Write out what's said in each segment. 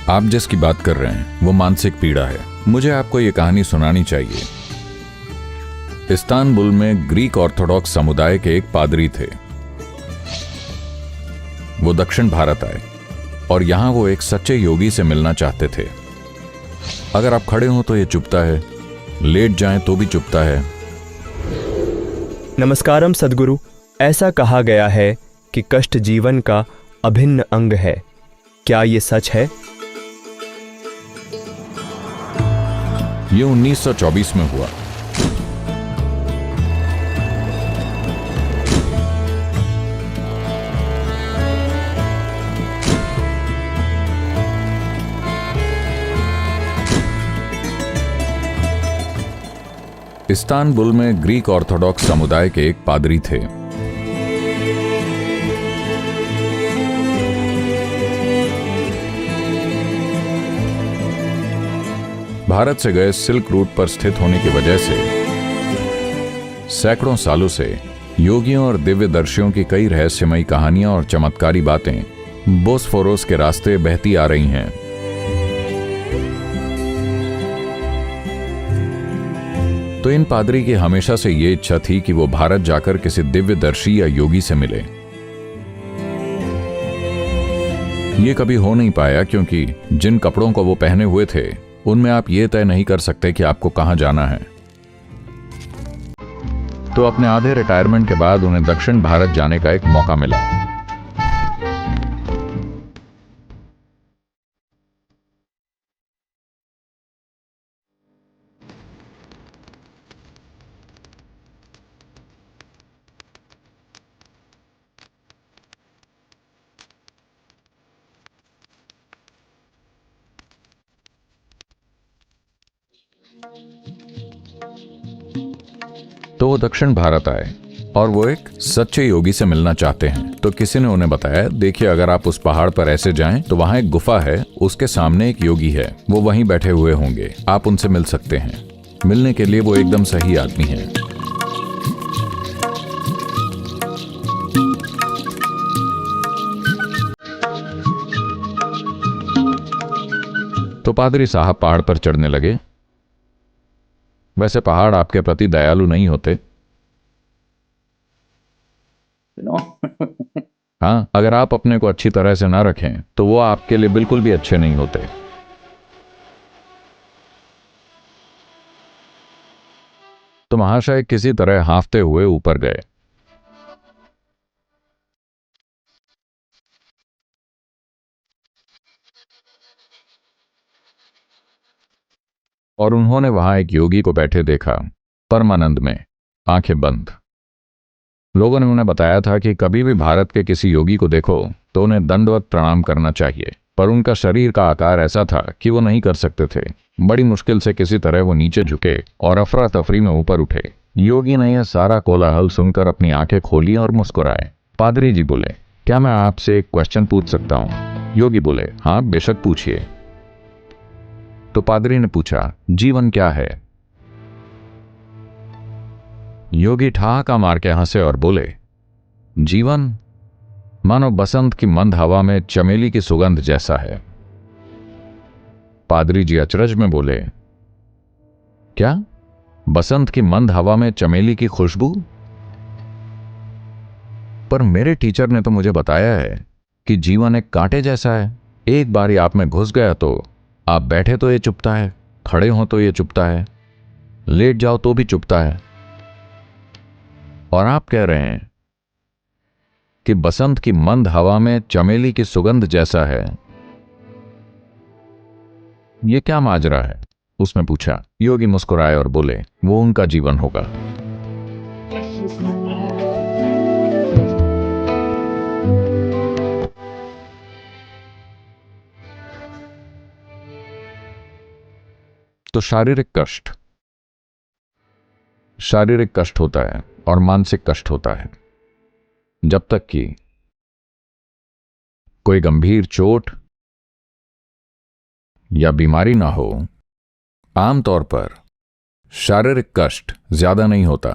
आप जिसकी बात कर रहे हैं वो मानसिक पीड़ा है। मुझे आपको ये कहानी सुनानी चाहिए। इस्तांबुल में ग्रीक ऑर्थोडॉक्स समुदाय के एक पादरी थे। वो दक्षिण भारत आए और यहां वो एक सच्चे योगी से मिलना चाहते थे। अगर आप खड़े हो तो ये चुभता है, लेट जाएं तो भी चुभता है। नमस्कारम सद्गुरु। ऐसा कहा गया है कि कष्ट जीवन का अभिन्न अंग है। क्या ये सच है? ये 1924 में हुआ। इस्तांबुल में ग्रीक ऑर्थोडॉक्स समुदाय के एक पादरी थे। भारत से गए सिल्क रूट पर स्थित होने की वजह से सैकड़ों सालों से योगियों और दिव्यदर्शियों की कई रहस्यमयी कहानियां और चमत्कारी बातें बोस्फोरस के रास्ते बहती आ रही हैं। तो इन पादरी की हमेशा से ये इच्छा थी कि वो भारत जाकर किसी दिव्यदर्शी या योगी से मिले। ये कभी हो नहीं पाया क्योंकि जिन कपड़ों को वो पहने हुए थे उनमें आप ये तय नहीं कर सकते कि आपको कहां जाना है। तो अपने आधे रिटायरमेंट के बाद उन्हें दक्षिण भारत जाने का एक मौका मिला। तो वो दक्षिण भारत आए और वो एक सच्चे योगी से मिलना चाहते हैं। तो किसी ने उन्हें बताया, देखिए अगर आप उस पहाड़ पर ऐसे जाएं तो वहां एक गुफा है, उसके सामने एक योगी है, वो वहीं बैठे हुए होंगे, आप उनसे मिल सकते हैं। मिलने के लिए वो एकदम सही आदमी है। तो पादरी साहब पहाड़ पर चढ़ने लगे। वैसे पहाड़ आपके प्रति दयालु नहीं होते। हाँ, अगर आप अपने को अच्छी तरह से ना रखें तो वो आपके लिए बिल्कुल भी अच्छे नहीं होते। तो महाशय किसी तरह हांफते हुए ऊपर गए। और उन्होंने वहां एक योगी को बैठे देखा, परमानंद में, आंखें बंद। लोगों ने उन्हें बताया था कि कभी भी भारत के किसी योगी को देखो तो उन्हें दंडवत प्रणाम करना चाहिए, पर उनका शरीर का आकार ऐसा था कि वो नहीं कर सकते थे। बड़ी मुश्किल से किसी तरह वो नीचे झुके और अफरा तफरी में ऊपर उठे। योगी ने यह सारा कोलाहल सुनकर अपनी आंखें खोली और मुस्कुराए। पादरी जी बोले, क्या मैं आपसे एक क्वेश्चन पूछ सकता हूँ? योगी बोले, हाँ बेशक पूछिए। तो पादरी ने पूछा, जीवन क्या है? योगी ठहाका मार के हंसे और बोले, जीवन मानो बसंत की मंद हवा में चमेली की सुगंध जैसा है। पादरी जी अचरज में बोले, क्या बसंत की मंद हवा में चमेली की खुशबू? पर मेरे टीचर ने तो मुझे बताया है कि जीवन एक कांटे जैसा है। एक बार आप में घुस गया तो आप बैठे तो ये चुभता है, खड़े हो तो ये चुभता है, लेट जाओ तो भी चुभता है। और आप कह रहे हैं कि बसंत की मंद हवा में चमेली की सुगंध जैसा है। ये क्या माजरा है? उसने पूछा। योगी मुस्कुराए और बोले, वो उनका जीवन होगा। तो शारीरिक कष्ट होता है और मानसिक कष्ट होता है। जब तक कि कोई गंभीर चोट या बीमारी ना हो, आमतौर पर शारीरिक कष्ट ज्यादा नहीं होता।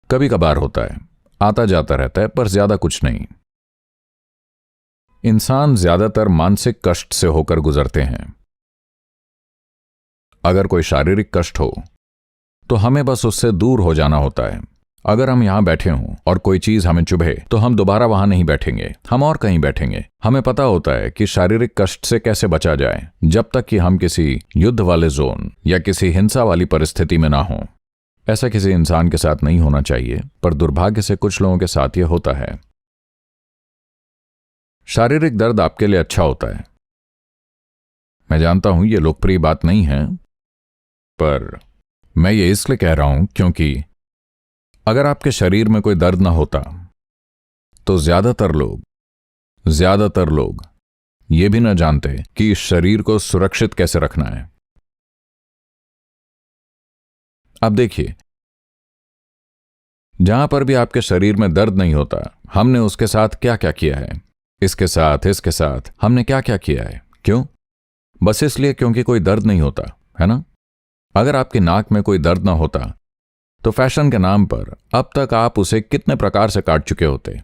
कभी कभार होता है, आता जाता रहता है, पर ज्यादा कुछ नहीं। इंसान ज्यादातर मानसिक कष्ट से होकर गुजरते हैं। अगर कोई शारीरिक कष्ट हो तो हमें बस उससे दूर हो जाना होता है। अगर हम यहां बैठे हों और कोई चीज हमें चुभे तो हम दोबारा वहां नहीं बैठेंगे, हम और कहीं बैठेंगे। हमें पता होता है कि शारीरिक कष्ट से कैसे बचा जाए जब तक कि हम किसी युद्ध वाले जोन या किसी हिंसा वाली परिस्थिति में ना हों। ऐसा किसी इंसान के साथ नहीं होना चाहिए, पर दुर्भाग्य से कुछ लोगों के साथ यह होता है। शारीरिक दर्द आपके लिए अच्छा होता है। मैं जानता हूं यह लोकप्रिय बात नहीं है, पर मैं ये इसलिए कह रहा हूं क्योंकि अगर आपके शरीर में कोई दर्द ना होता तो ज्यादातर लोग ये भी ना जानते कि इस शरीर को सुरक्षित कैसे रखना है। अब देखिए, जहां पर भी आपके शरीर में दर्द नहीं होता, हमने उसके साथ क्या क्या किया है। इसके साथ हमने क्या क्या किया है। क्यों? बस इसलिए क्योंकि कोई दर्द नहीं होता, है ना? अगर आपकी नाक में कोई दर्द ना होता तो फैशन के नाम पर अब तक आप उसे कितने प्रकार से काट चुके होते।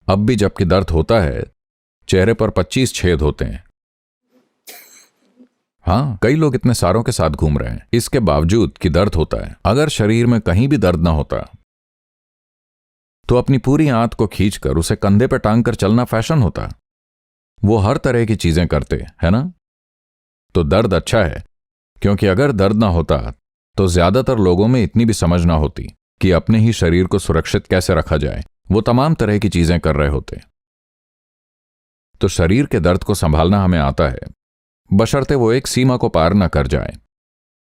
अब भी जबकि दर्द होता है, चेहरे पर 25 छेद होते हैं। हाँ, कई लोग इतने सारों के साथ घूम रहे हैं इसके बावजूद कि दर्द होता है। अगर शरीर में कहीं भी दर्द ना होता तो अपनी पूरी आंत को खींचकर उसे कंधे पर टांग कर चलना फैशन होता। वो हर तरह की चीजें करते, है ना? तो दर्द अच्छा है, क्योंकि अगर दर्द ना होता तो ज्यादातर लोगों में इतनी भी समझ ना होती कि अपने ही शरीर को सुरक्षित कैसे रखा जाए। वो तमाम तरह की चीजें कर रहे होते। तो शरीर के दर्द को संभालना हमें आता है, बशर्ते वो एक सीमा को पार न कर जाए।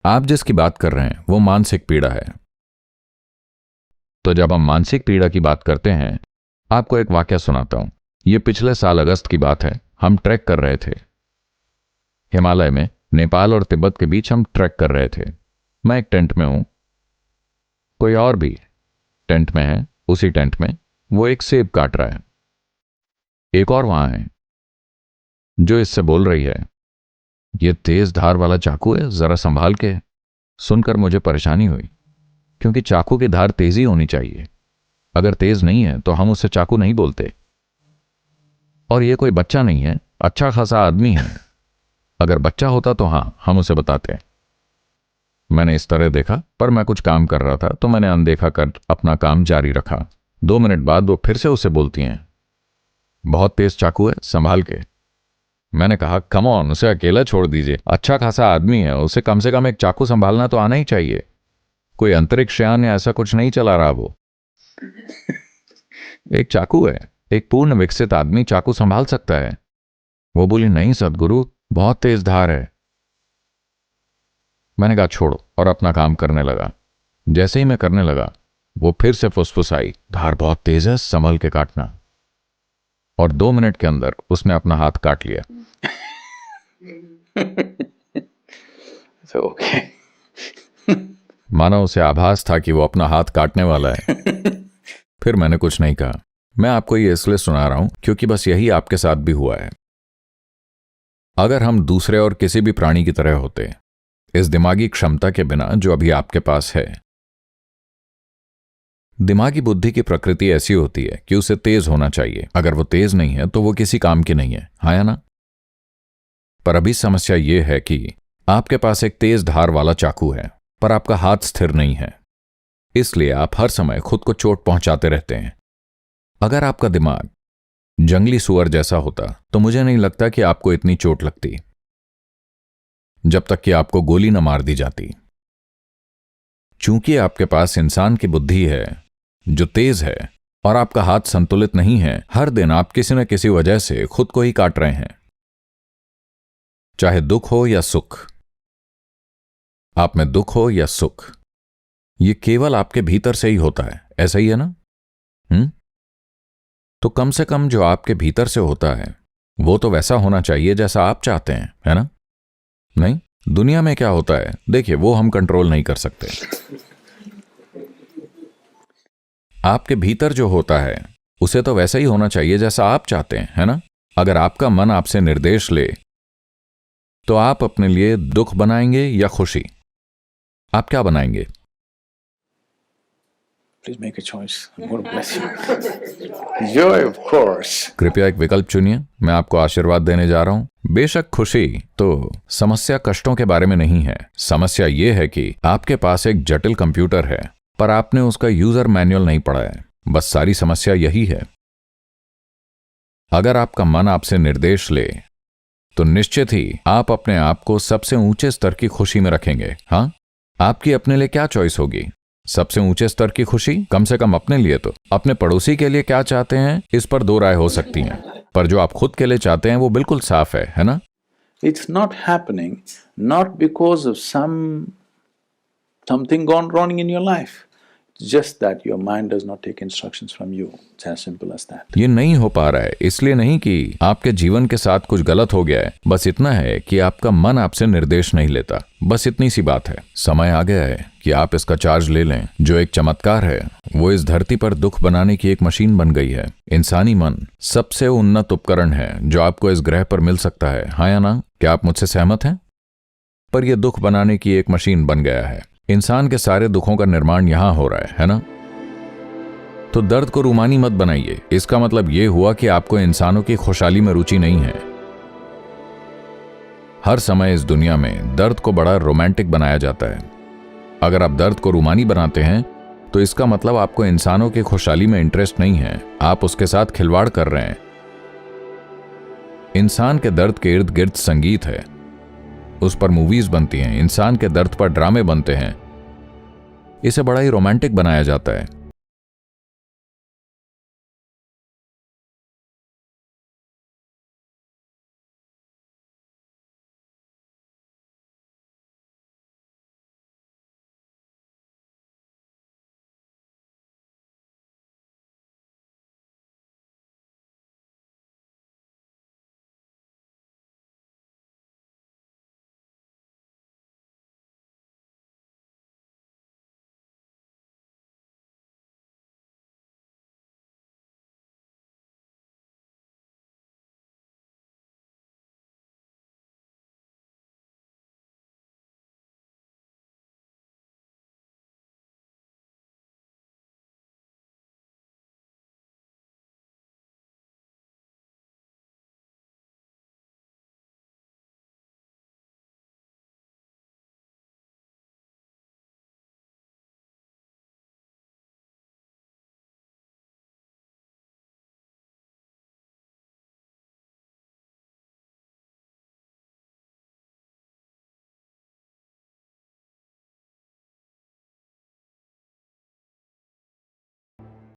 आप जिसकी बात कर रहे हैं वो मानसिक पीड़ा है। तो जब हम मानसिक पीड़ा की बात करते हैं, आपको एक वाकया सुनाता हूं। ये पिछले साल अगस्त की बात है। हम ट्रैक कर रहे थे हिमालय में। नेपाल और तिब्बत के बीच हम ट्रैक कर रहे थे। मैं एक टेंट में हूं, कोई और भी टेंट में है। उसी टेंट में वो एक सेब काट रहा है। एक और वहां है जो इससे बोल रही है, ये तेज धार वाला चाकू है, जरा संभाल के। सुनकर मुझे परेशानी हुई, क्योंकि चाकू की धार तेजी होनी चाहिए। अगर तेज नहीं है तो हम उसे चाकू नहीं बोलते। और ये कोई बच्चा नहीं है, अच्छा खासा आदमी है। अगर बच्चा होता तो हां, हम उसे बताते। मैंने इस तरह देखा, पर मैं कुछ काम कर रहा था तो मैंने अनदेखा कर अपना काम जारी रखा। 2 मिनट बाद वो फिर से उसे बोलती हैं, बहुत तेज चाकू है, संभाल के। मैंने कहा, कम ऑन, उसे अकेला छोड़ दीजिए, अच्छा खासा आदमी है, उसे कम से कम एक चाकू संभालना तो आना ही चाहिए। कोई अंतरिक्ष यान या ऐसा कुछ नहीं चला रहा वो। एक चाकू है, एक पूर्ण विकसित आदमी चाकू संभाल सकता है। वो बोली, नहीं सदगुरु, बहुत तेज धार है। मैंने कहा छोड़ो, और अपना काम करने लगा। जैसे ही मैं करने लगा, वो फिर से फुसफुसाई, धार बहुत तेज है, संभल के काटना। और 2 मिनट के अंदर उसने अपना हाथ काट लिया। Okay. मानो उसे आभास था कि वो अपना हाथ काटने वाला है। फिर मैंने कुछ नहीं कहा। मैं आपको ये इसलिए सुना रहा हूं क्योंकि बस यही आपके साथ भी हुआ है। अगर हम दूसरे और किसी भी प्राणी की तरह होते, इस दिमागी क्षमता के बिना जो अभी आपके पास है। दिमागी बुद्धि की प्रकृति ऐसी होती है कि उसे तेज होना चाहिए। अगर वो तेज नहीं है तो वो किसी काम की नहीं है, हाँ या ना? पर अभी समस्या ये है कि आपके पास एक तेज धार वाला चाकू है, पर आपका हाथ स्थिर नहीं है। इसलिए आप हर समय खुद को चोट पहुंचाते रहते हैं। अगर आपका दिमाग जंगली सुअर जैसा होता तो मुझे नहीं लगता कि आपको इतनी चोट लगती, जब तक कि आपको गोली न मार दी जाती। चूंकि आपके पास इंसान की बुद्धि है जो तेज है और आपका हाथ संतुलित नहीं है, हर दिन आप किसी न किसी वजह से खुद को ही काट रहे हैं, चाहे दुख हो या सुख। आप में दुख हो या सुख, ये केवल आपके भीतर से ही होता है। ऐसा ही है ना? तो कम से कम जो आपके भीतर से होता है वो तो वैसा होना चाहिए जैसा आप चाहते हैं, है ना? नहीं, दुनिया में क्या होता है, देखिए, वो हम कंट्रोल नहीं कर सकते। आपके भीतर जो होता है उसे तो वैसा ही होना चाहिए जैसा आप चाहते हैं, है ना? अगर आपका मन आपसे निर्देश ले तो आप अपने लिए दुख बनाएंगे या खुशी? आप क्या बनाएंगे? please make a choice. God bless you. Joy, of course. कृपया एक विकल्प चुनिए, मैं आपको आशीर्वाद देने जा रहा हूं। बेशक खुशी तो समस्या कष्टों के बारे में नहीं है। समस्या ये है कि आपके पास एक जटिल कंप्यूटर है, पर आपने उसका यूजर मैनुअल नहीं पढ़ा है। बस सारी समस्या यही है। अगर आपका मन आपसे निर्देश ले तो निश्चित ही आप अपने आप को सबसे ऊंचे स्तर की खुशी में रखेंगे। हाँ, आपकी अपने लिए क्या चॉइस होगी? सबसे ऊंचे स्तर की खुशी, कम से कम अपने लिए तो। अपने पड़ोसी के लिए क्या चाहते हैं, इस पर दो राय हो सकती हैं, पर जो आप खुद के लिए चाहते हैं वो बिल्कुल साफ है ना? It's not happening not because of something gone wrong in your life. It's just that your mind does not take instructions from you. It's as simple as that. ये नहीं हो पा रहा है इसलिए नहीं कि आपके जीवन के साथ कुछ गलत हो गया है, बस इतना है कि आपका मन आपसे निर्देश नहीं लेता। बस इतनी सी बात है। समय आ गया है कि आप इसका चार्ज ले लें। जो एक चमत्कार है वो इस धरती पर दुख बनाने की एक मशीन बन गई है। इंसानी मन सबसे उन्नत उपकरण है जो आपको इस ग्रह पर मिल सकता है। हाँ या ना? क्या आप मुझसे सहमत हैं? पर यह दुख बनाने की एक मशीन बन गया है। इंसान के सारे दुखों का निर्माण यहां हो रहा है ना? तो दर्द को रूमानी मत बनाइए। इसका मतलब यह हुआ कि आपको इंसानों की खुशहाली में रुचि नहीं है। हर समय इस दुनिया में दर्द को बड़ा रोमांटिक बनाया जाता है। अगर आप दर्द को रूमानी बनाते हैं तो इसका मतलब आपको इंसानों की खुशहाली में इंटरेस्ट नहीं है। आप उसके साथ खिलवाड़ कर रहे हैं। इंसान के दर्द के इर्द गिर्द संगीत है, उस पर मूवीज बनती हैं। इंसान के दर्द पर ड्रामे बनते हैं। इसे बड़ा ही रोमांटिक बनाया जाता है।